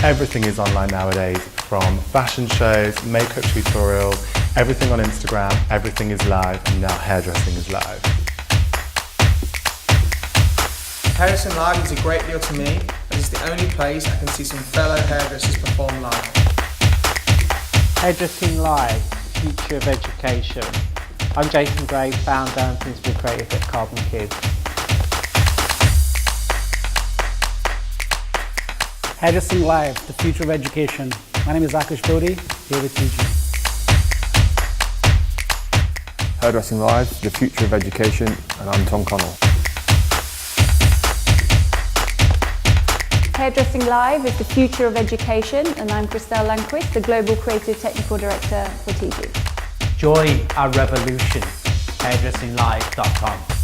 Everything is online nowadays, from fashion shows, makeup tutorials, everything on Instagram, everything is live, and now hairdressing is live. Hairdressing Live is a great deal to me, as it's the only place I can see some fellow hairdressers perform live. Hairdressing Live, Future of Education. I'm Jason Gray, founder and principal creative at Carbon Kids. Hairdressing Live, the future of education. My name is Akash Dodi, here with TG. Hairdressing Live, the future of education, and I'm Tom Connell. Hairdressing Live is the future of education, and I'm Christelle Landquist, the Global Creative Technical Director for TG. Join our revolution, hairdressinglive.com.